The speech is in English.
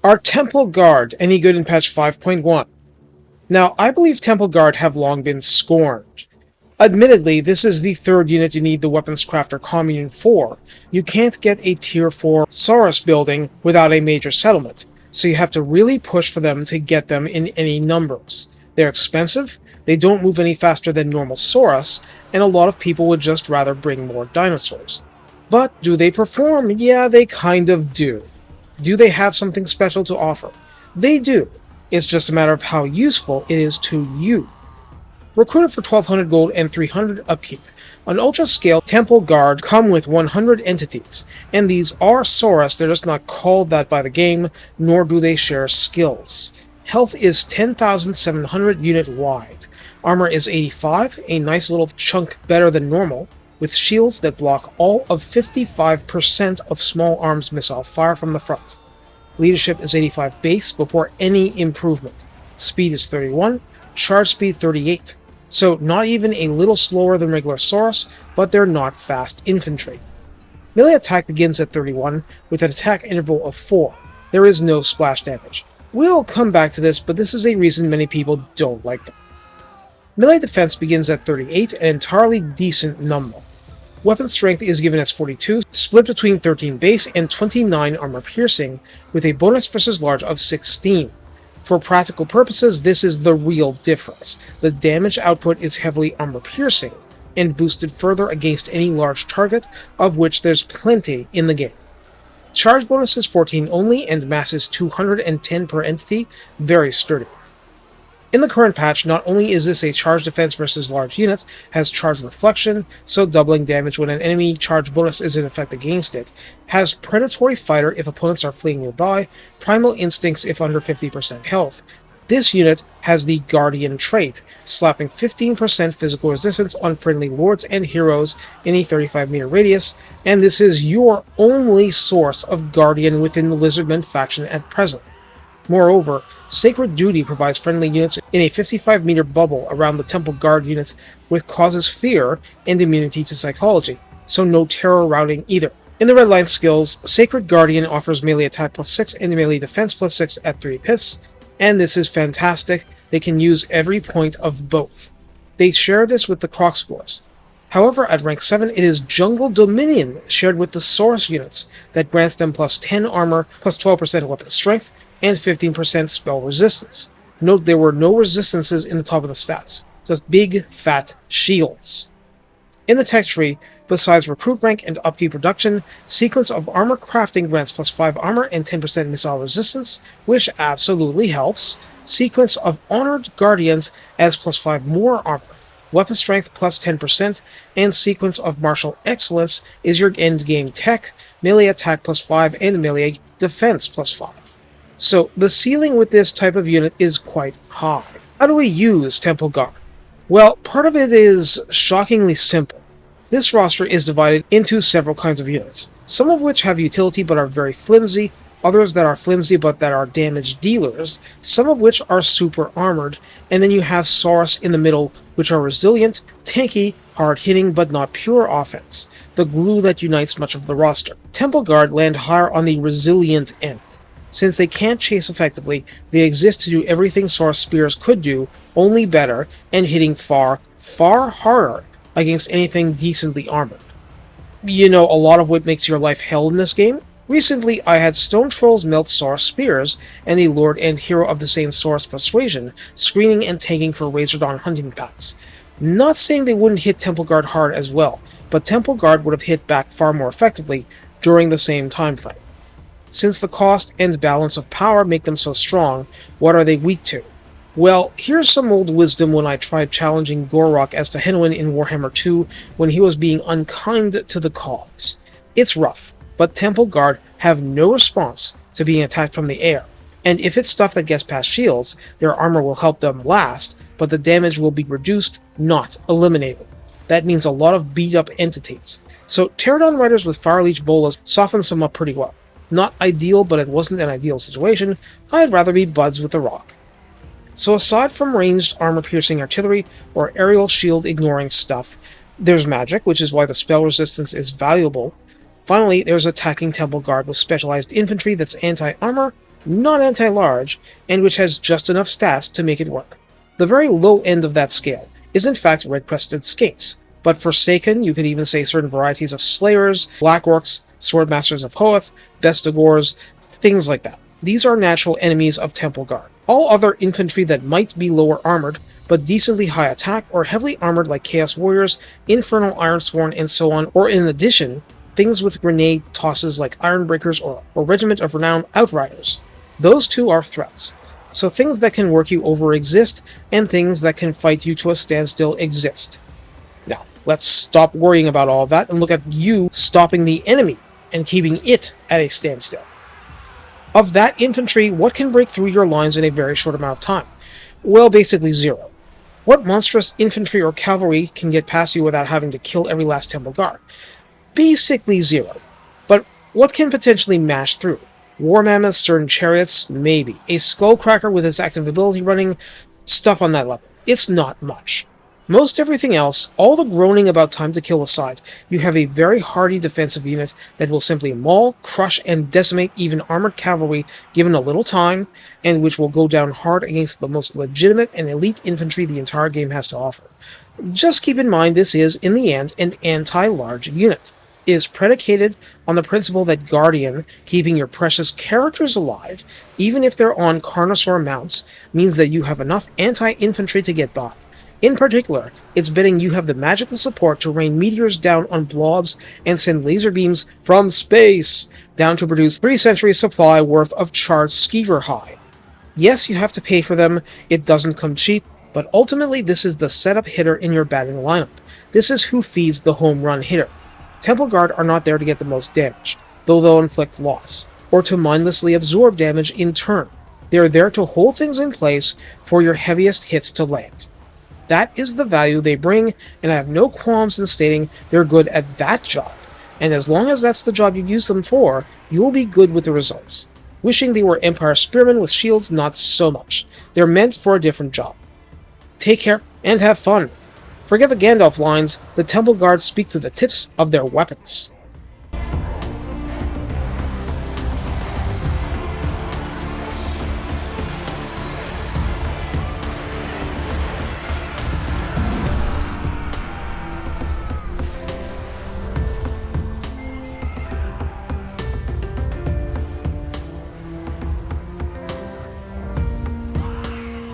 Are Temple Guard any good in patch 5.1? Now, I believe Temple Guard have long been scorned. Admittedly, this is the third unit you need the Weapons Crafter Commune for. You can't get a tier 4 Saurus building without a major settlement, so you have to really push for them to get them in any numbers. They're expensive, they don't move any faster than normal Saurus, and a lot of people would just rather bring more dinosaurs. But do they perform? Yeah, they kind of do. Do they have something special to offer? They do. It's just a matter of how useful it is to you. Recruited for 1200 gold and 300 upkeep. On Ultra Scale, Temple Guard come with 100 entities, and these are Saurus, they're just not called that by the game, nor do they share skills. Health is 10,700 unit wide. Armor is 85, a nice little chunk better than normal, with shields that block all of 55% of small arms missile fire from the front. Leadership is 85 base before any improvement. Speed is 31, charge speed 38. So not even a little slower than regular Saurus, but they're not fast infantry. Melee attack begins at 31, with an attack interval of 4. There is no splash damage. We'll come back to this, but this is a reason many people don't like them. Melee defense begins at 38, an entirely decent number. Weapon strength is given as 42, split between 13 base and 29 armor piercing, with a bonus versus large of 16. For practical purposes, this is the real difference. The damage output is heavily armor piercing, and boosted further against any large target, of which there's plenty in the game. Charge bonus is 14 only, and mass is 210 per entity, very sturdy. In the current patch, not only is this a charge defense versus large unit, has charge reflection, so doubling damage when an enemy charge bonus is in effect against it, has predatory fighter if opponents are fleeing nearby, primal instincts if under 50% health. This unit has the Guardian trait, slapping 15% physical resistance on friendly lords and heroes in a 35-meter radius, and this is your only source of Guardian within the Lizardmen faction at present. Moreover, Sacred Duty provides friendly units in a 55-meter bubble around the Temple Guard units with causes fear and immunity to psychology, so no terror routing either. In the Redline skills, Sacred Guardian offers melee attack plus 6 and melee defense plus 6 at 3 pips, and this is fantastic. They can use every point of both. They share this with the Kroq-Gars. However, at rank 7, it is Jungle Dominion shared with the Saurus units that grants them plus 10 armor, plus 12% weapon strength, and 15% spell resistance. Note there were no resistances in the top of the stats, just big, fat shields. In the tech tree, besides recruit rank and upkeep reduction, Sequence of Armor Crafting grants plus 5 armor and 10% missile resistance, which absolutely helps. Sequence of Honored Guardians adds plus 5 more armor. Weapon strength plus 10%, and Sequence of Martial Excellence is your endgame tech, melee attack plus 5 and melee defense plus 5. So the ceiling with this type of unit is quite high. How do we use Temple Guard? Well, part of it is shockingly simple. This roster is divided into several kinds of units, some of which have utility but are very flimsy, others that are flimsy but that are damage dealers, some of which are super armored, and then you have Saurus in the middle, which are resilient, tanky, hard-hitting but not pure offense, the glue that unites much of the roster. Temple Guard land higher on the resilient end. Since they can't chase effectively, they exist to do everything Saurus Spears could do, only better, and hitting far, far harder against anything decently armored. You know, a lot of what makes your life hell in this game? Recently, I had Stone Trolls melt Saurus Spears, and a Lord and Hero of the same Saurus Persuasion, screening and tanking for Razordon hunting packs. Not saying they wouldn't hit Temple Guard hard as well, but Temple Guard would have hit back far more effectively during the same time frame. Since the cost and balance of power make them so strong, what are they weak to? Well, here's some old wisdom when I tried challenging Gor-Rok as Tehenoen in Warhammer 2 when he was being unkind to the cause. It's rough, but Temple Guard have no response to being attacked from the air, and if it's stuff that gets past shields, their armor will help them last, but the damage will be reduced, not eliminated. That means a lot of beat-up entities. So Pterodon Riders with Fire Leech Bolas softens them up pretty well. Not ideal, but it wasn't an ideal situation. I'd rather be buds with the Rock. So aside from ranged armor-piercing artillery or aerial shield-ignoring stuff, there's magic, which is why the spell resistance is valuable. Finally, there's attacking Temple Guard with specialized infantry that's anti-armor, not anti-large, and which has just enough stats to make it work. The very low end of that scale is in fact red-crested skinks, but Forsaken, you could even say certain varieties of Slayers, Black Orcs, Swordmasters of Hoeth, Bestigors, things like that. These are natural enemies of Temple Guard. All other infantry that might be lower armored, but decently high attack, or heavily armored like Chaos Warriors, Infernal Ironsworn, and so on, or in addition, things with grenade tosses like Ironbreakers or Regiment of Renown Outriders. Those two are threats. So things that can work you over exist, and things that can fight you to a standstill exist. Now, let's stop worrying about all of that and look at you stopping the enemy and keeping it at a standstill. Of that infantry, what can break through your lines in a very short amount of time? Well, basically zero. What monstrous infantry or cavalry can get past you without having to kill every last Temple Guard? Basically zero. But what can potentially mash through? War Mammoths, certain chariots? Maybe. A Skullcracker with its active ability running? Stuff on that level. It's not much. Most everything else, all the groaning about time to kill aside, you have a very hardy defensive unit that will simply maul, crush, and decimate even armored cavalry given a little time, and which will go down hard against the most legitimate and elite infantry the entire game has to offer. Just keep in mind this is, in the end, an anti-large unit. It is predicated on the principle that Guardian, keeping your precious characters alive, even if they're on Carnosaur mounts, means that you have enough anti-infantry to get by. In particular, it's betting you have the magical support to rain meteors down on blobs and send laser beams from space down to produce 3 centuries supply worth of charred skeever hide. Yes, you have to pay for them, it doesn't come cheap, but ultimately this is the setup hitter in your batting lineup. This is who feeds the home run hitter. Temple Guard are not there to get the most damage, though they'll inflict loss, or to mindlessly absorb damage in turn. They are there to hold things in place for your heaviest hits to land. That is the value they bring, and I have no qualms in stating they're good at that job. And as long as that's the job you use them for, you'll be good with the results. Wishing they were Empire Spearmen with shields, not so much. They're meant for a different job. Take care, and have fun. Forget the Gandalf lines, the Temple Guard speak through the tips of their weapons.